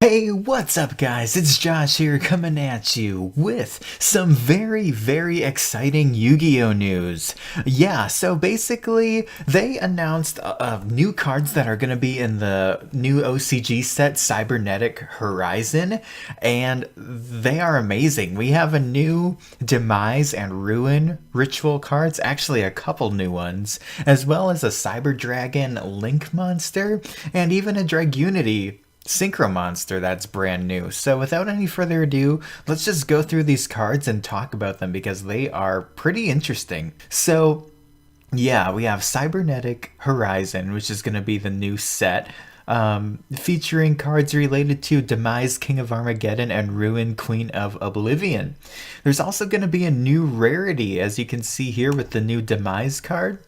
Hey, what's up guys? It's Josh here coming at you with some very exciting Yu-Gi-Oh news. Yeah, so basically they announced new cards that are going to be in the new OCG set Cybernetic Horizon, and they are amazing. We have a new Demise and Ruin ritual cards, actually a couple new ones, as well as a Cyber Dragon Link monster, and even a Dragunity Synchro monster that's brand new. So without any further ado, let's just go through these cards and talk about them because they are pretty interesting. So yeah, we have Cybernetic Horizon, which is going to be the new set, featuring cards related to Demise, King of Armageddon, and Ruin, Queen of Oblivion. There's also going to be a new rarity, as you can see here with the new Demise card.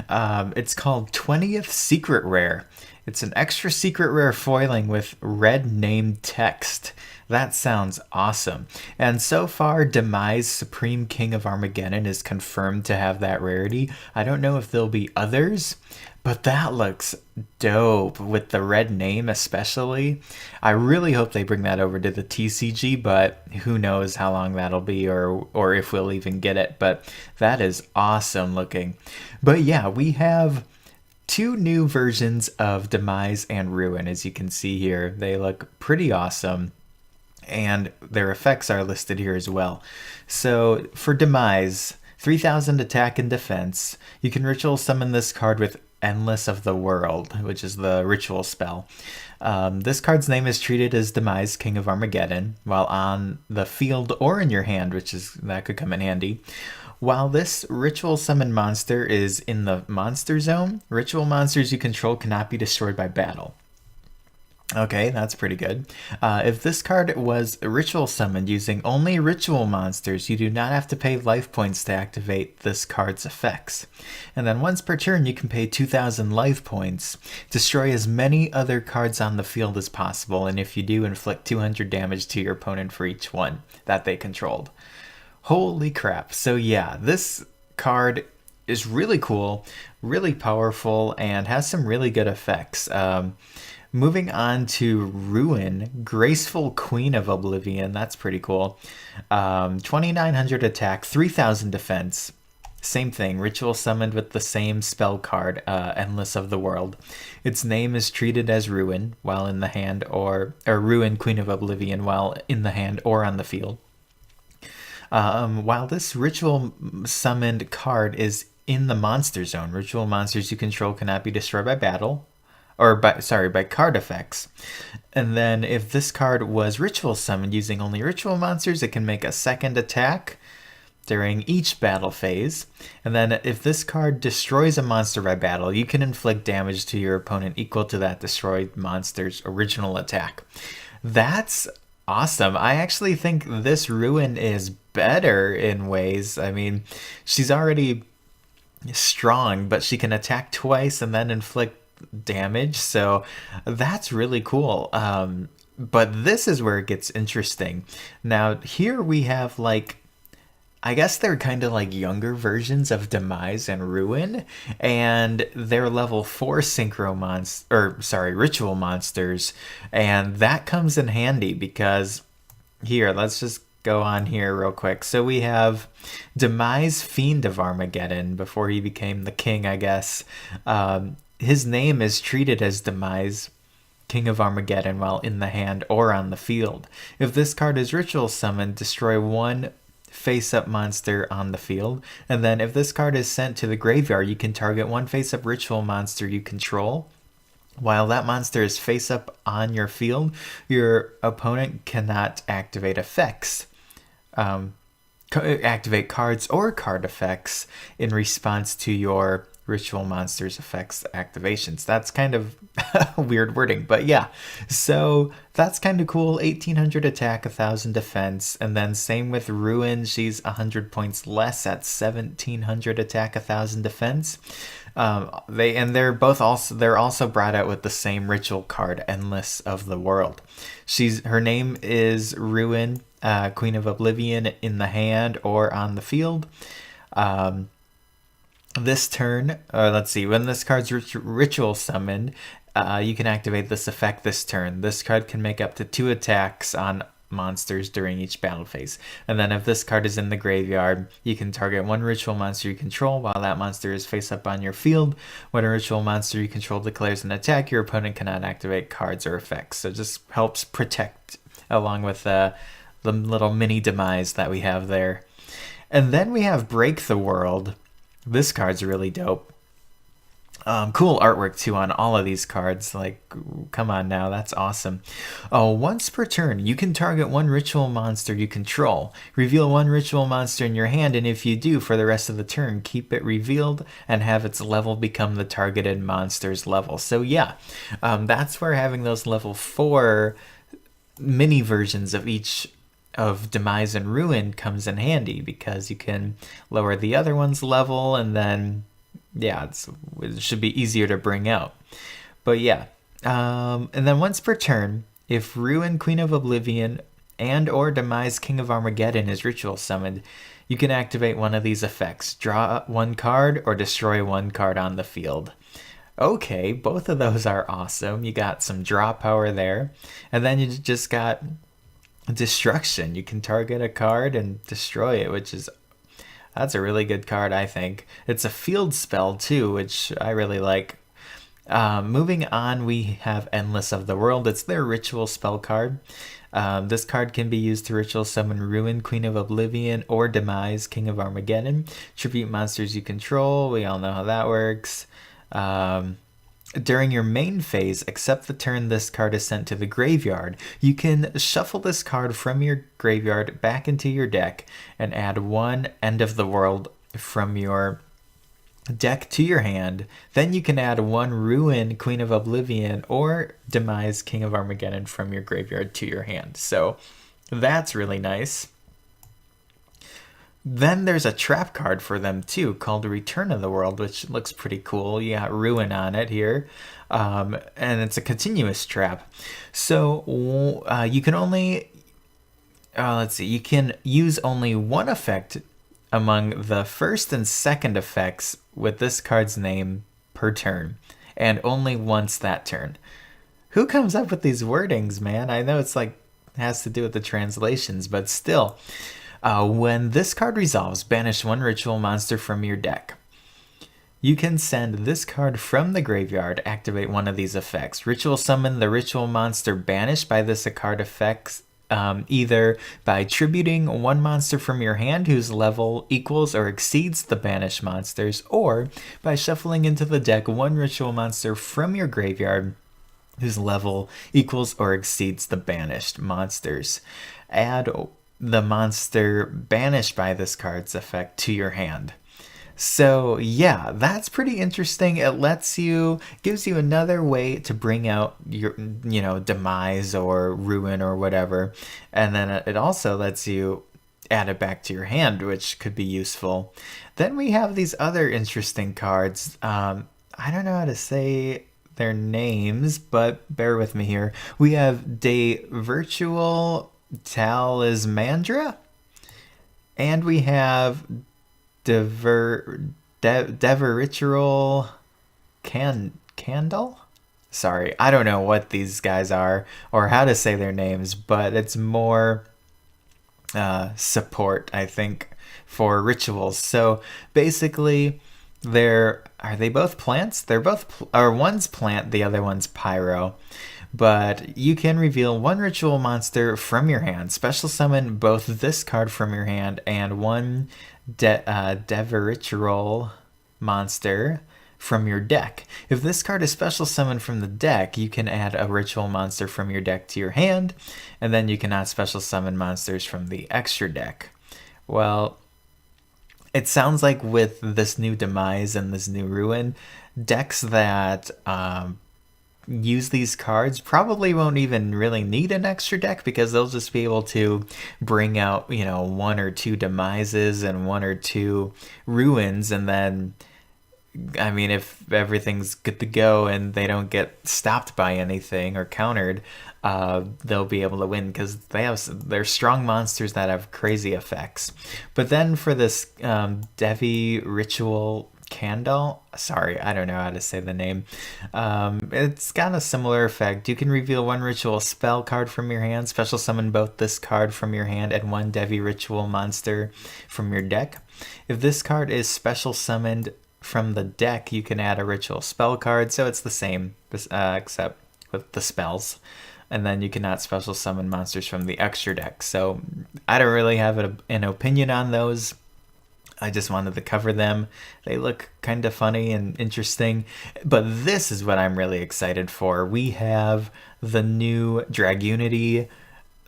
It's called 20th Secret Rare. It's an extra secret rare foiling with red named text. That sounds awesome. And so far, Demise, Supreme King of Armageddon, is confirmed to have that rarity. I don't know if there'll be others, but that looks dope with the red name especially. I really hope they bring that over to the TCG, but who knows how long that'll be or if we'll even get it. But that is awesome looking. But yeah, we have two new versions of Demise and Ruin, as you can see here. They look pretty awesome, and their effects are listed here as well. So for Demise, 3000 attack and defense. You can ritual summon this card with Endless of the World, which is the ritual spell. This card's name is treated as Demise, King of Armageddon, while on the field or in your hand, that could come in handy. While this ritual summon monster is in the monster zone, ritual monsters you control cannot be destroyed by battle. Okay, that's pretty good. If this card was ritual summoned using only ritual monsters, you do not have to pay life points to activate this card's effects. And then once per turn, you can pay 2,000 life points, destroy as many other cards on the field as possible, and if you do, inflict 200 damage to your opponent for each one that they controlled. Holy crap. So yeah, this card is really cool, really powerful, and has some really good effects. Moving on to Ruin, Graceful Queen of Oblivion. That's pretty cool. 2900 attack, 3000 defense. Same thing, ritual summoned with the same spell card, Endless of the World. Its name is treated as Ruin while in the hand, or Ruin, Queen of Oblivion, while in the hand or on the field. While this ritual summoned card is in the monster zone, ritual monsters you control cannot be destroyed by battle, or by card effects. And then if this card was ritual summoned using only ritual monsters, it can make a second attack during each battle phase. And then if this card destroys a monster by battle, you can inflict damage to your opponent equal to that destroyed monster's original attack. That's awesome. I actually think this Ruin is better in ways. I mean, she's already strong, but she can attack twice and then inflict damage, so that's really cool. But this is where it gets interesting. Now here we have, like, I guess they're kind of like younger versions of Demise and Ruin, and they're level 4 ritual monsters, and that comes in handy because here, let's just go on here real quick. So we have Demise, Fiend of Armageddon, before he became the king, I guess. His name is treated as Demise, King of Armageddon, while in the hand or on the field. If this card is ritual summoned, destroy one face-up monster on the field. And then if this card is sent to the graveyard, you can target one face-up ritual monster you control. While that monster is face-up on your field, your opponent cannot activate effects. Activate cards or card effects in response to your ritual monsters effects activations. That's kind of weird wording, but yeah. So that's kind of cool. 1800 attack, 1000 defense, and then same with Ruin. She's 100 points less at 1700 attack, 1000 defense. They're also brought out with the same ritual card, Endless of the World. Her name is Ruin, Queen of Oblivion, in the hand or on the field. This turn, let's see, when this card's ritual summoned, you can activate this effect this turn. This card can make up to 2 attacks on monsters during each battle phase. And then if this card is in the graveyard, you can target 1 ritual monster you control while that monster is face up on your field. When a ritual monster you control declares an attack, your opponent cannot activate cards or effects. So it just helps protect along with the little mini Demise that we have there. And then we have Break the World. This card's really dope. Cool artwork too on all of these cards. Like, come on now, that's awesome. Once per turn, you can target 1 ritual monster you control. Reveal 1 ritual monster in your hand, and if you do, for the rest of the turn, keep it revealed and have its level become the targeted monster's level. So yeah, that's where having those level 4 mini versions of each of Demise and Ruin comes in handy, because you can lower the other one's level, and then yeah, it should be easier to bring out. But yeah, and then once per turn, if Ruin, Queen of Oblivion, and or Demise, King of Armageddon is ritual summoned, you can activate one of these effects. Draw 1 card or destroy 1 card on the field. Okay, both of those are awesome. You got some draw power there, and then you just got destruction. You can target a card and destroy it, that's a really good card, I think. It's a field spell too, which I really like. Moving on, we have Endless of the World. It's their ritual spell card. This card can be used to ritual summon Ruin, Queen of Oblivion, or Demise, King of Armageddon. Tribute monsters you control. We all know how that works. During your main phase, except the turn this card is sent to the graveyard, you can shuffle this card from your graveyard back into your deck and add 1 End of the World from your deck to your hand. Then you can add 1 Ruin, Queen of Oblivion, or Demise, King of Armageddon from your graveyard to your hand. So that's really nice. Then there's a trap card for them too, called Return of the World, which looks pretty cool. You got Ruin on it here, and it's a continuous trap. So you can only, let's see, you can use only 1 effect among the first and second effects with this card's name per turn, and only once that turn. Who comes up with these wordings, man? I know it's like has to do with the translations, but still. When this card resolves, banish 1 ritual monster from your deck. You can send this card from the graveyard, activate 1 of these effects. Ritual summon the ritual monster banished by this card effects, either by tributing 1 monster from your hand whose level equals or exceeds the banished monsters, or by shuffling into the deck 1 ritual monster from your graveyard whose level equals or exceeds the banished monsters. Add the monster banished by this card's effect to your hand. So yeah, that's pretty interesting. It gives you another way to bring out your, Demise or Ruin or whatever. And then it also lets you add it back to your hand, which could be useful. Then we have these other interesting cards. I don't know how to say their names, but bear with me here. We have De Virtual Talismandra, and we have Deveritual Candle. Sorry, I don't know what these guys are or how to say their names, but it's more support, I think, for rituals. So basically, are they both plants? They're both, or one's plant, the other one's pyro. But you can reveal 1 ritual monster from your hand, special summon both this card from your hand and 1 Deveritual monster from your deck. If this card is special summoned from the deck, you can add a ritual monster from your deck to your hand, and then you cannot special summon monsters from the extra deck. Well, it sounds like with this new Demise and this new Ruin, decks that use these cards probably won't even really need an extra deck, because they'll just be able to bring out 1 or 2 Demises and 1 or 2 Ruins, and then I mean, if everything's good to go and they don't get stopped by anything or countered, they'll be able to win, because they're strong monsters that have crazy effects. But then for this Devi Ritual Candle. Sorry, I don't know how to say the name. It's got a similar effect. You can reveal one ritual spell card from your hand, special summon both this card from your hand and one Devi ritual monster from your deck. If this card is special summoned from the deck, you can add a ritual spell card, so it's the same, except with the spells. And then you cannot special summon monsters from the extra deck. So I don't really have an opinion on those. I just wanted to cover them. They look kind of funny and interesting. But this is what I'm really excited for. We have the new Dragunity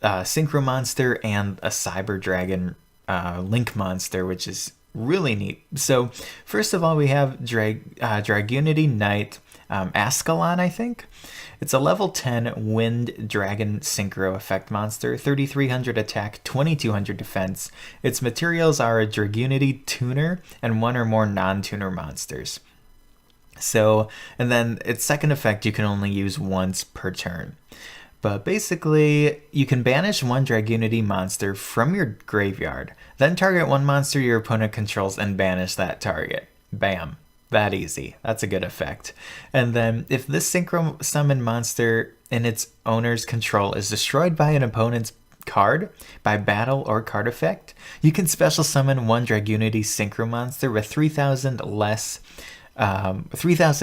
Synchro monster and a Cyber Dragon Link monster, which is really neat. So first of all, we have Dragunity Knight Ascalon, I think. It's a level 10 Wind Dragon Synchro effect monster, 3300 attack, 2200 defense. Its materials are a Dragunity tuner and one or more non-tuner monsters. So, and then its second effect you can only use once per turn. But basically, you can banish one Dragunity monster from your graveyard, then target one monster your opponent controls and banish that target. Bam. That easy. That's a good effect. And then if this synchro summon monster in its owner's control is destroyed by an opponent's card by battle or card effect, you can special summon one Dragunity synchro monster with 3000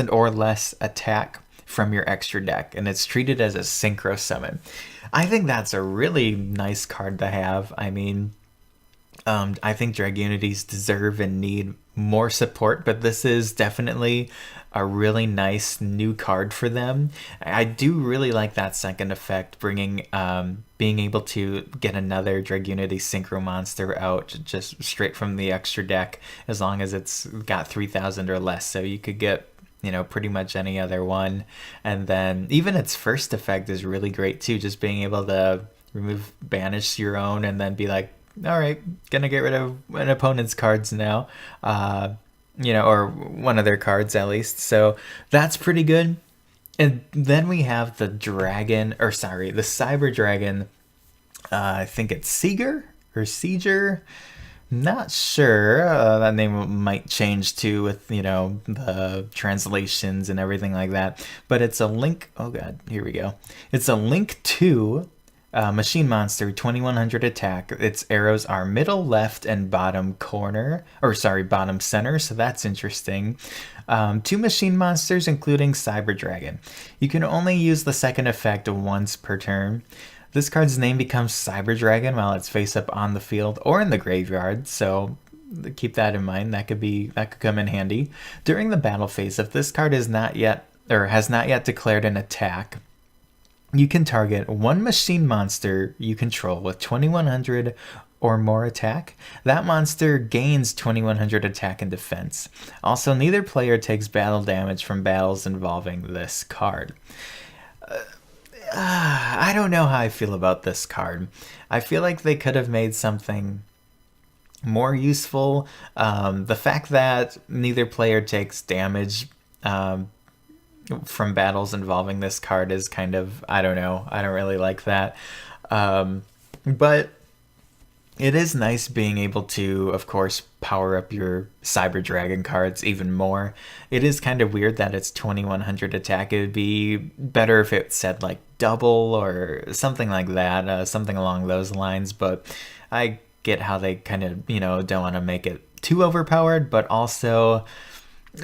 or less attack from your extra deck, and it's treated as a synchro summon. I think that's a really nice card to have. I mean, I think Dragunities deserve and need more support, but this is definitely a really nice new card for them. I do really like that second effect, being able to get another Dragunity Synchro monster out just straight from the extra deck, as long as it's got 3000 or less. So you could get, pretty much any other one. And then even its first effect is really great too, just being able to banish your own and then be like, all right, gonna get rid of an opponent's cards now, or one of their cards at least. So that's pretty good. And then we have the Cyber Dragon. I think it's Sieger. Not sure. That name might change too with the translations and everything like that. But it's a link. Oh god, here we go. It's a link to. Machine monster, 2100 attack. Its arrows are middle, left, and bottom center, so that's interesting. 2 machine monsters, including Cyber Dragon. You can only use the second effect once per turn. This card's name becomes Cyber Dragon while it's face up on the field or in the graveyard, so keep that in mind. That could come in handy. During the battle phase, if this card has not yet declared an attack, you can target one machine monster you control with 2100 or more attack. That monster gains 2100 attack and defense. Also, neither player takes battle damage from battles involving this card. I don't know how I feel about this card. I feel like they could have made something more useful. The fact that neither player takes damage from battles involving this card is kind of, I don't know, I don't really like that. But it is nice being able to, of course, power up your Cyber Dragon cards even more. It is kind of weird that it's 2100 attack. It would be better if it said like double or something like that, something along those lines. But I get how they kind of, don't want to make it too overpowered, but also,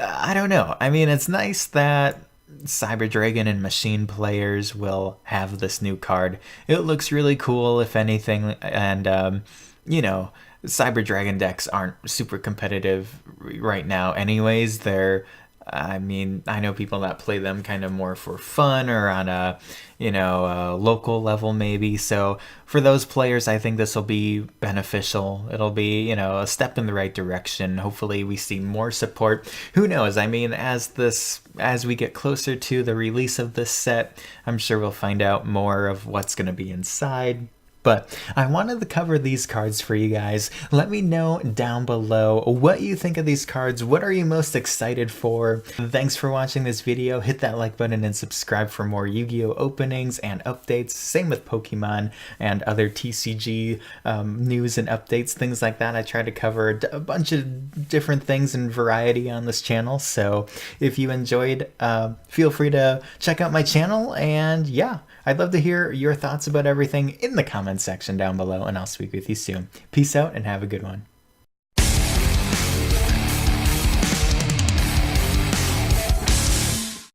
I don't know. I mean, it's nice that Cyber Dragon and machine players will have this new card. It looks really cool, if anything, and Cyber Dragon decks aren't super competitive right now anyways. I know people that play them kind of more for fun or on a local level maybe. So for those players, I think this will be beneficial. It'll be, a step in the right direction. Hopefully we see more support. Who knows? I mean, as we get closer to the release of this set, I'm sure we'll find out more of what's going to be inside. But I wanted to cover these cards for you guys. Let me know down below what you think of these cards. What are you most excited for? Thanks for watching this video. Hit that like button and subscribe for more Yu-Gi-Oh openings and updates. Same with Pokemon and other TCG news and updates, things like that. I try to cover a bunch of different things and variety on this channel. So if you enjoyed, feel free to check out my channel. And yeah, I'd love to hear your thoughts about everything in the comments section down below, and I'll speak with you soon. Peace out and have a good one.